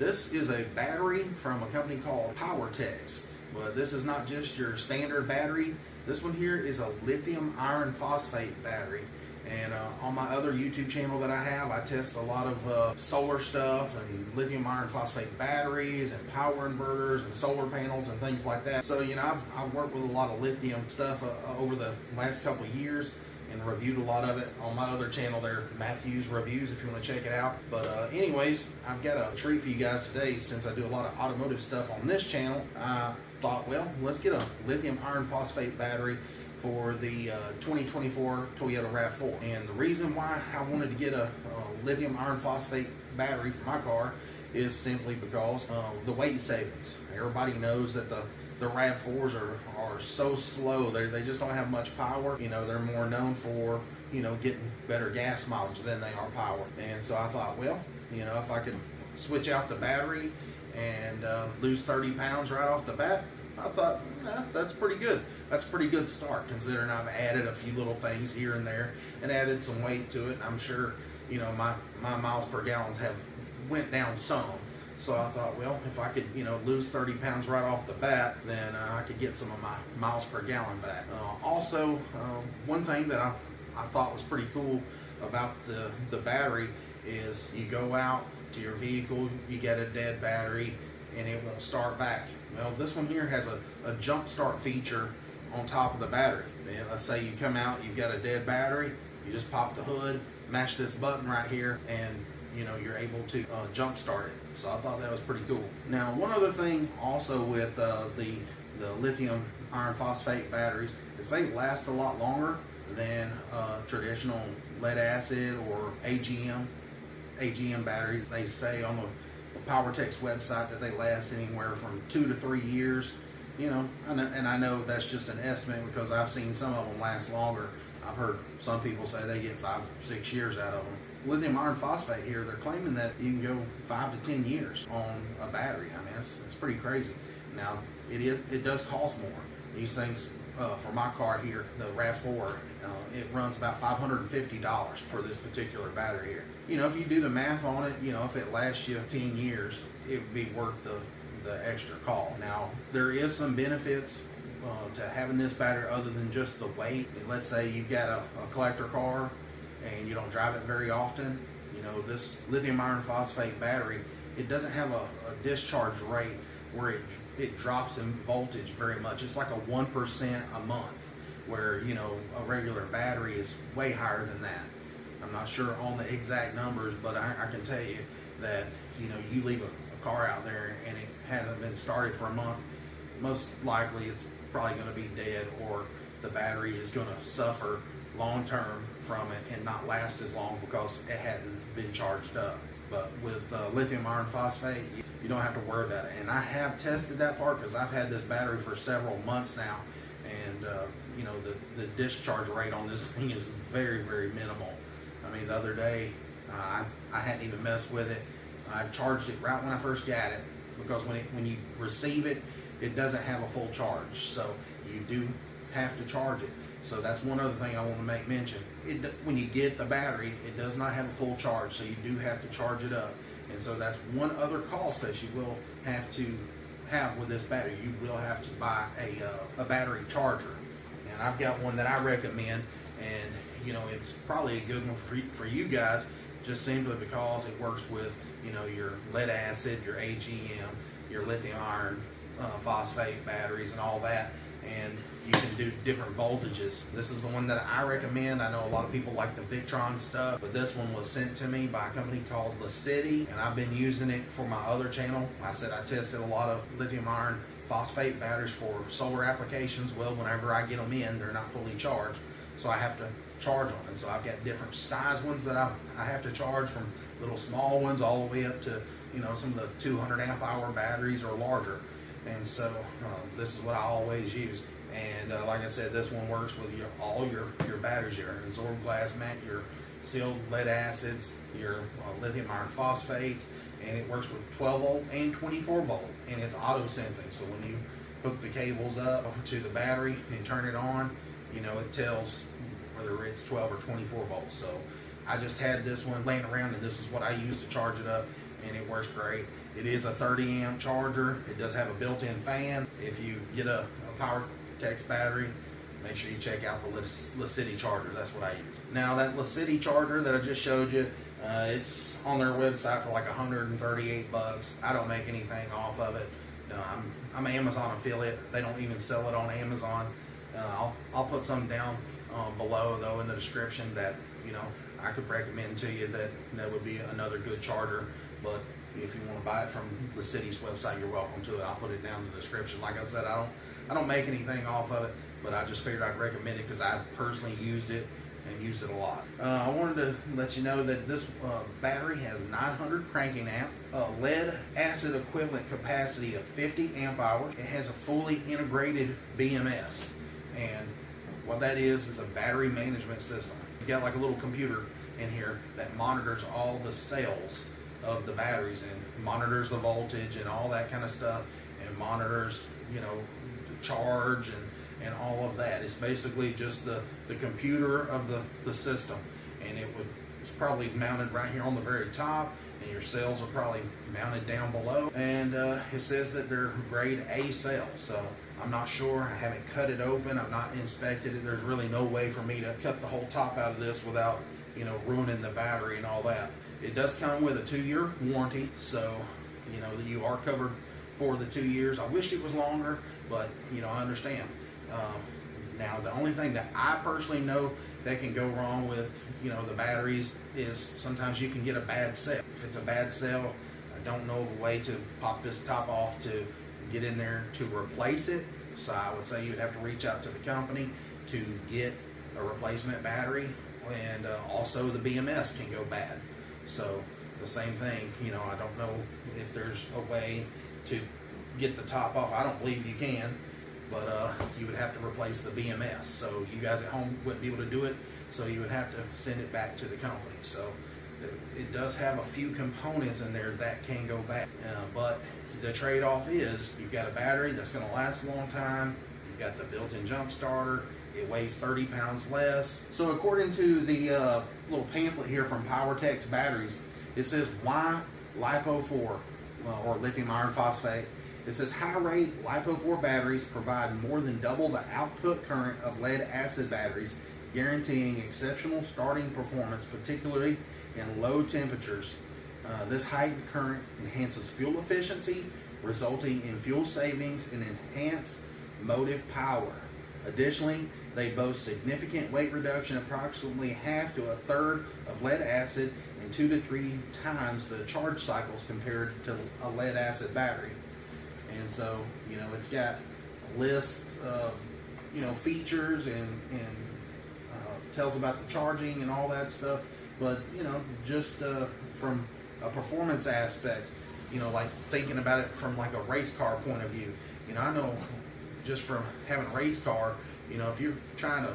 This is a battery from a company called PowerTex, but this is not just your standard battery. This one here is a lithium iron phosphate battery. And on my other YouTube channel that I have, I test a lot of solar stuff and lithium iron phosphate batteries and power inverters and solar panels and things like that. So, you know, I've worked with a lot of lithium stuff over the last couple of years and reviewed a lot of it on my other channel there, Matthew's Reviews, if you want to check it out. But anyways, I've got a treat for you guys today. Since I do a lot of automotive stuff on this channel, I thought, well, let's get a lithium iron phosphate battery for the 2024 Toyota RAV4. And the reason why I wanted to get a lithium iron phosphate battery for my car is simply because the weight savings. Everybody knows that the RAV4s are so slow. They just don't have much power. You know, they're more known for, you know, getting better gas mileage than they are power. And so I thought, well, you know, if I could switch out the battery and lose 30 pounds right off the bat, I thought, that's pretty good. That's a pretty good start, considering I've added a few little things here and there and added some weight to it. I'm sure, you know, my miles per gallon have went down some. So I thought, well, if I could, you know, lose 30 pounds right off the bat, then I could get some of my miles per gallon back. Also, one thing that I thought was pretty cool about the battery is you go out to your vehicle, you get a dead battery, and it won't start back. Well, this one here has a jump start feature on top of the battery. And let's say you come out, you've got a dead battery, you just pop the hood, mash this button right here, and you know, you're able to jump start it. So I thought that was pretty cool. Now, one other thing also with the lithium iron phosphate batteries is they last a lot longer than traditional lead acid or AGM batteries. They say on the PowerTex website that they last anywhere from 2 to 3 years. You know, and I know that's just an estimate because I've seen some of them last longer. I've heard some people say they get 5 or 6 years out of them. Lithium iron phosphate here, they're claiming that you can go 5 to 10 years on a battery. I mean, it's pretty crazy. Now, it does cost more. These things, for my car here, the RAV4, it runs about $550 for this particular battery here. You know, if you do the math on it, you know, if it lasts you 10 years, it would be worth the extra call. Now, there is some benefits to having this battery other than just the weight. Let's say you've got a collector car and you don't drive it very often. You know, this lithium iron phosphate battery, it doesn't have a discharge rate where it drops in voltage very much. It's like a 1% a month, where, you know, a regular battery is way higher than that. I'm not sure on the exact numbers, but I can tell you that, you know, you leave a car out there and it hasn't been started for a month, most likely it's probably going to be dead, or the battery is going to suffer long term from it and not last as long because it hadn't been charged up. But with lithium iron phosphate, you don't have to worry about it. And I have tested that part because I've had this battery for several months now, and you know, the discharge rate on this thing is very, very minimal. I mean, the other day I hadn't even messed with it. I charged it right when I first got it, because when you receive it, it doesn't have a full charge, so you do have to charge it. So that's one other thing I want to make mention. When you get the battery, it does not have a full charge, so you do have to charge it up. And so that's one other cost that you will have to have with this battery. You will have to buy a battery charger. And I've got one that I recommend, and you know, it's probably a good one for you guys, just simply because it works with, you know, your lead acid, your AGM, your lithium iron phosphate batteries and all that, and you can do different voltages. This is the one that I recommend. I know a lot of people like the Victron stuff, but this one was sent to me by a company called La City, and I've been using it for my other channel. I said I tested a lot of lithium iron phosphate batteries for solar applications. Well, whenever I get them in, they're not fully charged, so I have to charge them. And so I've got different size ones that I have to charge, from little small ones all the way up to, you know, some of the 200 amp hour batteries or larger. And so this is what I always use. And like I said, this one works with all your batteries, your absorbed glass mat, your sealed lead acids, your lithium iron phosphates, and it works with 12 volt and 24 volt, and it's auto sensing. So when you hook the cables up to the battery and turn it on, you know, it tells whether it's 12 or 24 volts. So I just had this one laying around, and this is what I use to charge it up. and it works great. It is a 30 amp charger. It does have a built-in fan. If you get a PowerTex battery, make sure you check out the LaCity chargers. That's what I use. Now that LaCity charger that I just showed you, it's on their website for like 138 bucks. I don't make anything off of it. I'm an Amazon affiliate. They don't even sell it on Amazon. I'll put some down below though in the description that, you know, I could recommend to you that would be another good charger. But if you want to buy it from the city's website, you're welcome to it. I'll put it down in the description. Like I said, I don't make anything off of it, but I just figured I'd recommend it because I've personally used it and used it a lot. I wanted to let you know that this battery has 900 cranking amp, lead acid equivalent capacity of 50 amp hours. It has a fully integrated BMS, and what that is a battery management system. You got like a little computer in here that monitors all the cells of the batteries and monitors the voltage and all that kind of stuff, and monitors, you know, the charge and all of that. It's basically just the computer of the system, and it's probably mounted right here on the very top, and your cells are probably mounted down below, and it says that they're grade A cells. So I'm not sure. I haven't cut it open. I've not inspected it. There's really no way for me to cut the whole top out of this without, you know, ruining the battery and all that. It does come with a 2-year warranty, so you know that you are covered for the 2 years. I wish it was longer, but you know, I understand. Now the only thing that I personally know that can go wrong with, you know, the batteries is sometimes you can get a bad cell. If it's a bad cell, I don't know of a way to pop this top off to get in there to replace it. So I would say you'd have to reach out to the company to get a replacement battery, and also the BMS can go bad. So the same thing, you know, I don't know if there's a way to get the top off. I don't believe you can, but you would have to replace the BMS. So you guys at home wouldn't be able to do it, so you would have to send it back to the company. So it does have a few components in there that can go bad, but the trade-off is you've got a battery that's going to last a long time. You've got the built-in jump starter. It weighs 30 pounds less. So according to the little pamphlet here from PowerTex Batteries, it says why LiFePO4 or lithium iron phosphate. It says high-rate LiFePO4 batteries provide more than double the output current of lead-acid batteries, guaranteeing exceptional starting performance, particularly in low temperatures. This heightened current enhances fuel efficiency, resulting in fuel savings and enhanced motive power. Additionally, they boast significant weight reduction, approximately half to a third of lead acid and 2 to 3 times the charge cycles compared to a lead acid battery. And so, you know, it's got a list of, you know, features and tells about the charging and all that stuff. But, you know, just from a performance aspect, you know, like thinking about it from like a race car point of view, you know, I know just from having a race car, you know, if you're trying to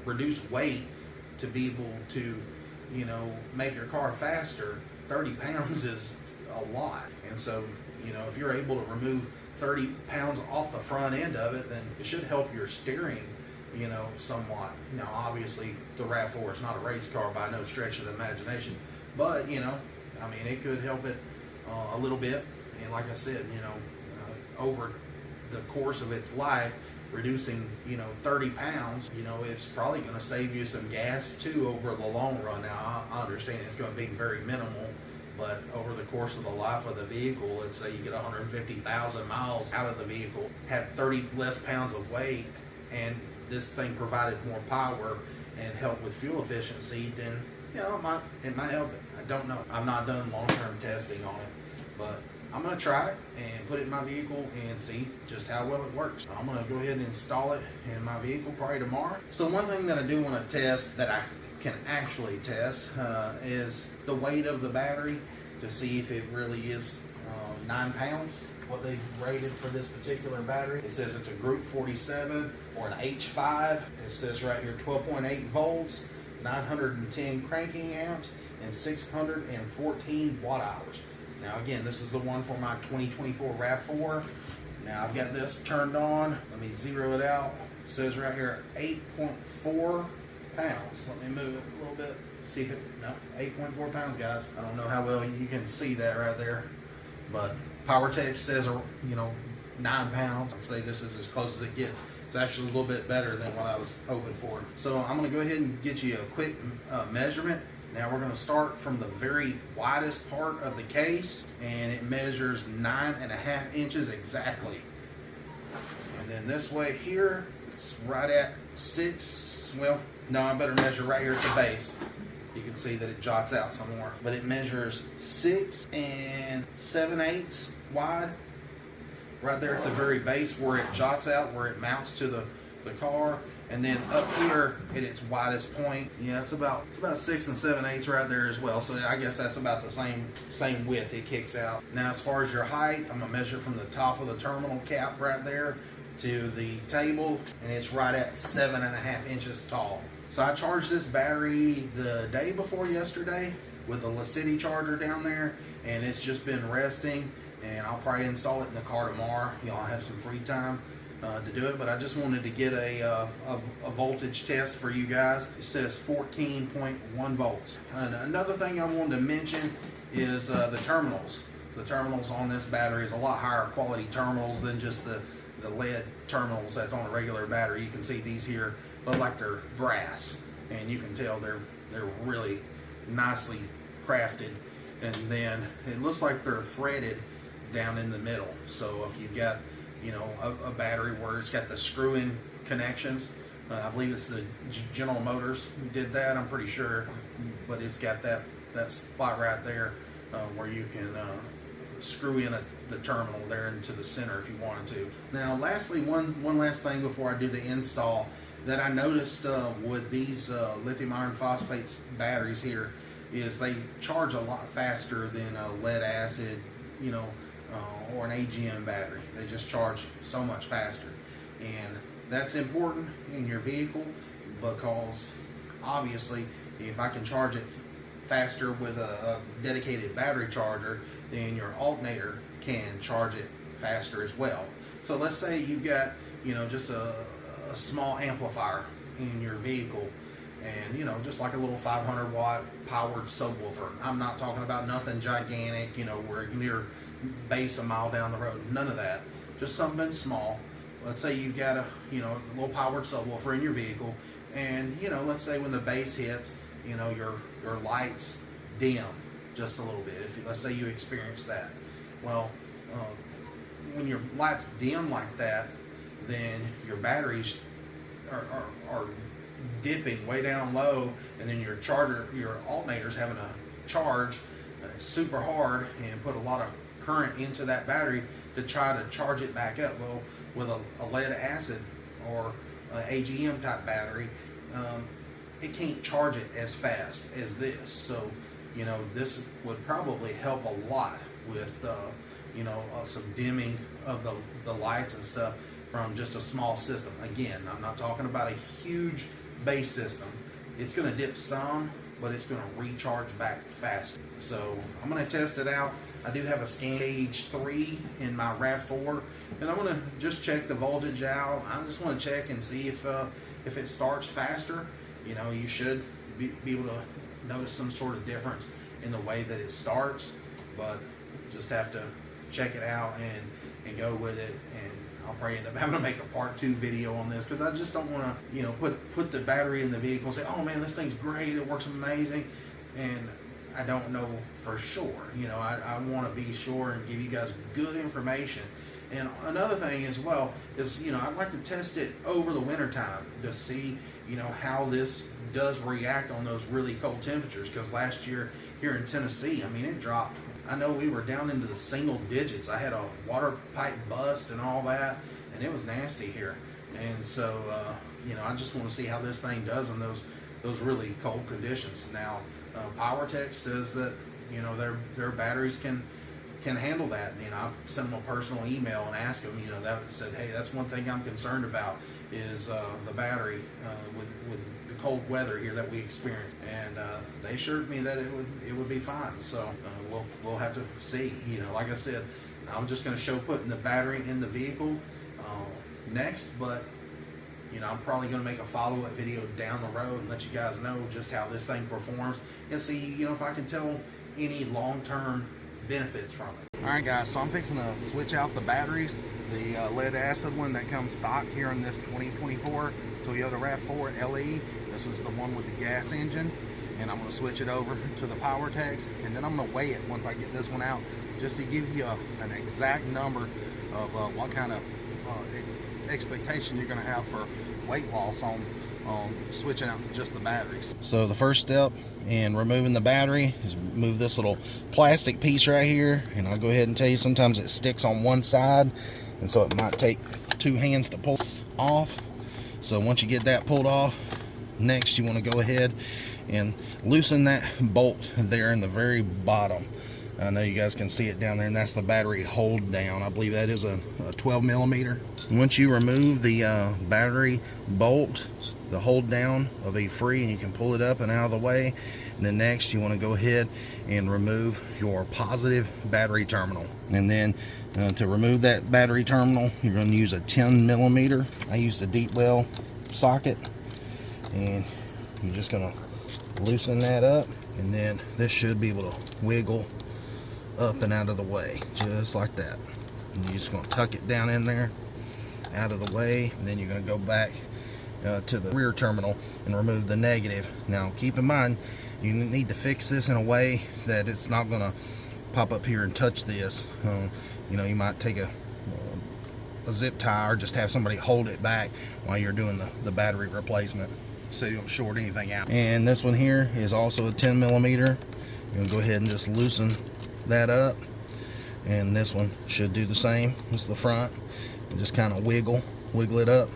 reduce weight to be able to, you know, make your car faster, 30 pounds is a lot. And so, you know, if you're able to remove 30 pounds off the front end of it, then it should help your steering, you know, somewhat. Now, obviously, the RAV4 is not a race car by no stretch of the imagination, but, you know, I mean, it could help it a little bit. And like I said, you know, over the course of its life, reducing, you know, 30 pounds, you know, it's probably going to save you some gas too over the long run. Now, I understand it's going to be very minimal, but over the course of the life of the vehicle, let's say you get 150,000 miles out of the vehicle, have 30 less pounds of weight, and this thing provided more power and help with fuel efficiency, then, you know, it might help it. I don't know. I've not done long-term testing on it, but I'm going to try it and put it in my vehicle and see just how well it works. I'm going to go ahead and install it in my vehicle probably tomorrow. So one thing that I do want to test, that I can actually test, is the weight of the battery to see if it really is 9 pounds, what they rated for this particular battery. It says it's a Group 47 or an H5. It says right here 12.8 volts, 910 cranking amps, and 614 watt hours. Now again, this is the one for my 2024 RAV4. Now I've got this turned on. Let me zero it out. It says right here 8.4 pounds. Let me move it a little bit. see if it, no, 8.4 pounds, guys. I don't know how well you can see that right there, but PowerTex says, 9 pounds. I'd say this is as close as it gets. It's actually a little bit better than what I was hoping for. So I'm gonna go ahead and get you a quick measurement. Now we're gonna start from the very widest part of the case, and it measures 9.5 inches exactly. And then this way here, it's right at 6, well, no, I better measure right here at the base. You can see that it jots out some more, but it measures 6 7/8 wide, right there at the very base where it jots out, where it mounts to the car. And then up here at its widest point, yeah, it's about 6 7/8 right there as well. So I guess that's about the same width it kicks out. Now as far as your height, I'm gonna measure from the top of the terminal cap right there to the table, and it's right at 7.5 inches tall. So I charged this battery the day before yesterday with a La City charger down there, and it's just been resting, and I'll probably install it in the car tomorrow. I'll have some free time to do it, but I just wanted to get a voltage test for you guys. It says 14.1 volts. And another thing I wanted to mention is the terminals. The terminals on this battery is a lot higher quality terminals than just the lead terminals that's on a regular battery. You can see these here look like they're brass, and you can tell they're really nicely crafted. And then it looks like they're threaded down in the middle. So if you've got a battery where it's got the screw-in connections, I believe it's the General Motors who did that, I'm pretty sure, but it's got that spot right there where you can screw in the terminal there into the center if you wanted to. Now lastly, one last thing before I do the install that I noticed with these lithium iron phosphate batteries here is they charge a lot faster than a lead acid, or an AGM battery. They just charge so much faster, and that's important in your vehicle because obviously if I can charge it faster with a dedicated battery charger, then your alternator can charge it faster as well. So let's say you've got just a small amplifier in your vehicle, and just like a little 500 watt powered subwoofer. I'm not talking about nothing gigantic, where you can hear bass a mile down the road. None of that. Just something small. Let's say you've got a little powered subwoofer in your vehicle, and let's say when the bass hits, your lights dim just a little bit. Let's say you experience that. Well, when your lights dim like that, then your batteries are dipping way down low, and then your alternator's having to charge super hard and put a lot of current into that battery to try to charge it back up. Well, with a lead acid or AGM type battery, it can't charge it as fast as this. So this would probably help a lot with some dimming of the lights and stuff from just a small system. Again, I'm not talking about a huge base system. It's going to dip some, but it's going to recharge back faster. So I'm going to test it out. I do have a stage 3 in my RAV4, and I'm going to just check the voltage out. I just want to check and see if it starts faster. You should be able to notice some sort of difference in the way that it starts, but just have to check it out and go with it. And I'll probably end up having to make a part 2 video on this, because I just don't want to put the battery in the vehicle and say, oh man, this thing's great, it works amazing, and I don't know for sure. I want to be sure and give you guys good information. And another thing as well is, I'd like to test it over the winter time to see how this does react on those really cold temperatures, because last year here in Tennessee, I mean, it dropped. I know we were down into the single digits. I had a water pipe bust and all that, and it was nasty here. And so I just want to see how this thing does in those really cold conditions. Now PowerTex says that their batteries can handle that. I sent them a personal email and asked them, that said, hey, that's one thing I'm concerned about is the battery with the cold weather here that we experience. And they assured me that it would be fine. So we'll have to see. Like I said, I'm just going to show putting the battery in the vehicle next, but You know, I'm probably going to make a follow-up video down the road and let you guys know just how this thing performs and see, you know, if I can tell any long-term benefits from it. All right, guys, so I'm fixing to switch out the batteries. The lead acid one that comes stock here in this 2024 Toyota RAV4 LE. This was the one with the gas engine, and I'm going to switch it over to the PowerTex, and then I'm going to weigh it once I get this one out, just to give you an exact number of what kind of expectation you're going to have for weight loss on switching out just the batteries. So the first step in removing the battery is remove this little plastic piece right here, and I'll go ahead and tell you sometimes it sticks on one side, and so it might take two hands to pull off. So once you get that pulled off, next you want to go ahead and loosen that bolt there in the very bottom. I know you guys can see it down there, and that's the battery hold down. I believe that is a 12 millimeter. Once you remove the battery bolt, the hold down will be free, and you can pull it up and out of the way. And then next you want to go ahead and remove your positive battery terminal. And then to remove that battery terminal, you're going to use a 10 millimeter. I used a deep well socket, and you're just going to loosen that up, and then this should be able to wiggle up and out of the way, just like that. And you're just going to tuck it down in there, out of the way, and then you're going to go back to the rear terminal and remove the negative. Now keep in mind, you need to fix this in a way that it's not going to pop up here and touch this. You know, you might take a zip tie or just have somebody hold it back while you're doing the battery replacement, so you don't short anything out. And this one here is also a 10 millimeter. You're going to go ahead and just loosen that up, and this one should do the same as the front. And just kind of wiggle it up,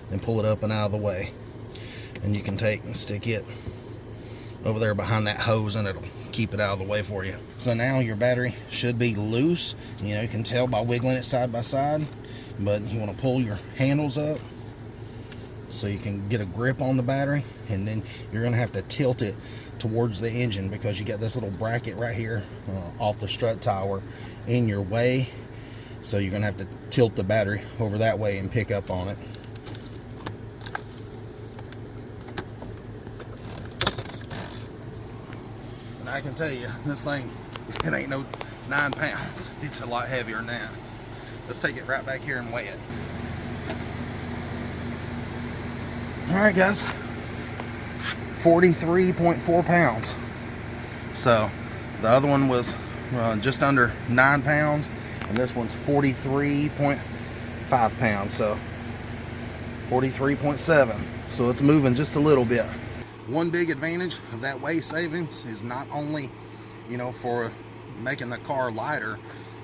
then pull it up and out of the way, and you can take and stick it over there behind that hose, and it'll keep it out of the way for you. So now your battery should be loose. You know, you can tell by wiggling it side by side, but you want to pull your handles up so you can get a grip on the battery, and then you're going to have to tilt it towards the engine because you got this little bracket right here off the strut tower in your way. So you're going to have to tilt the battery over that way and pick up on it. And I can tell you, this thing, it ain't no 9 pounds. It's a lot heavier than that. Let's take it right back here and weigh it. Alright guys, 43.4 pounds. So the other one was just under 9 pounds, and this one's 43.5 pounds, so 43.7. So it's moving just a little bit. One big advantage of that weight savings is not only, you know, for making the car lighter,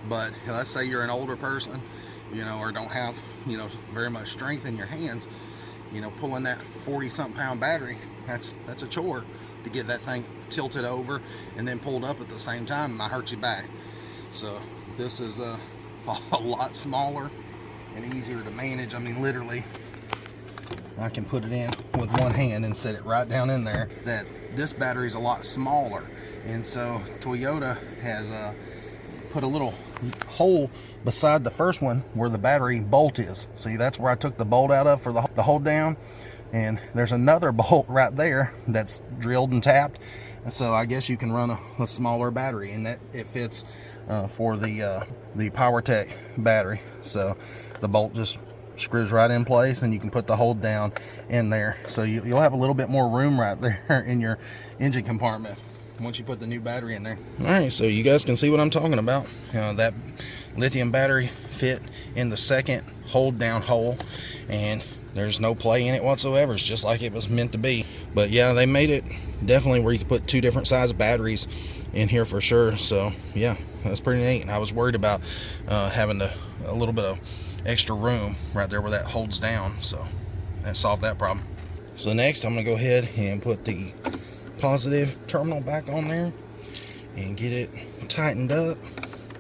but let's say you're an older person, you know, or don't have, you know, very much strength in your hands. You know, pulling that 40-something pound battery, that's a chore to get that thing tilted over and then pulled up at the same time. It might hurt your back. So this is a lot smaller and easier to manage. I mean, literally, I can put it in with one hand and set it right down in there. That this battery is a lot smaller, and so Toyota has put a little hole beside the first one where the battery bolt is. See, that's where I took the bolt out of for the hold down, and there's another bolt right there that's drilled and tapped, and so I guess you can run a smaller battery, and that it fits for the PowerTex battery. So the bolt just screws right in place, and you can put the hold down in there, so you'll have a little bit more room right there in your engine compartment once you put the new battery in there. All right, so you guys can see what I'm talking about. That lithium battery fit in the second hold down hole, and there's no play in it whatsoever. It's just like it was meant to be. But yeah, they made it definitely where you can put two different size batteries in here for sure. So yeah, that's pretty neat. I was worried about having a little bit of extra room right there where that holds down, so that solved that problem. So next I'm gonna go ahead and put the positive terminal back on there and get it tightened up.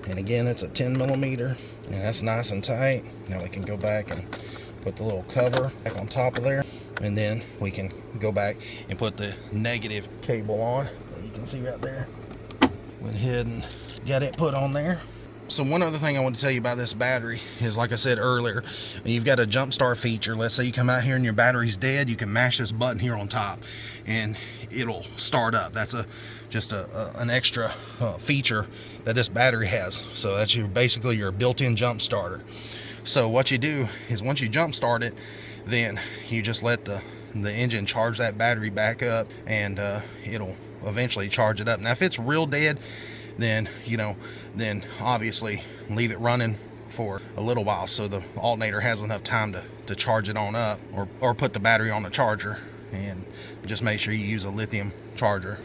And again, it's a 10 millimeter, and that's nice and tight. Now we can go back and put the little cover back on top of there, and then we can go back and put the negative cable on. You can see right there, went ahead and got it put on there. So one other thing I want to tell you about this battery is, like I said earlier, you've got a jump start feature. Let's say you come out here and your battery's dead, you can mash this button here on top and it'll start up. That's just an extra feature that this battery has. So that's basically your built-in jump starter. So what you do is once you jump start it, then you just let the engine charge that battery back up, and it'll eventually charge it up. Now if it's real dead, then then obviously leave it running for a little while so the alternator has enough time to charge it on up, or put the battery on a charger, and just make sure you use a lithium charger.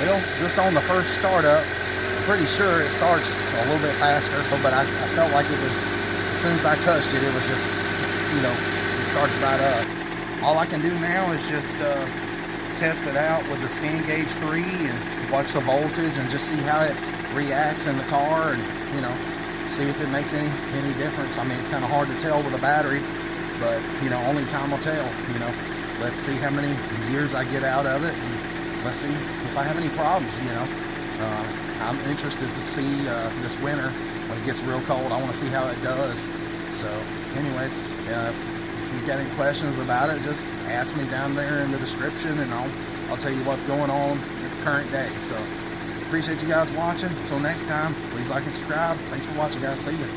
Well, just on the first startup, I'm pretty sure it starts a little bit faster, but I felt like it was, as soon as I touched it, it was just, it started right up. All I can do now is just test it out with the scan gauge 3 and watch the voltage and just see how it reacts in the car, and see if it makes any difference. I mean, it's kind of hard to tell with a battery, but only time will tell. Let's see how many years I get out of it, and let's see if I have any problems. I'm interested to see this winter when it gets real cold. I want to see how it does. So anyways, if you've got any questions about it, just ask me down there in the description, and I'll tell you what's going on in the current day. So appreciate you guys watching. Until next time, please like and subscribe. Thanks for watching, guys. See you.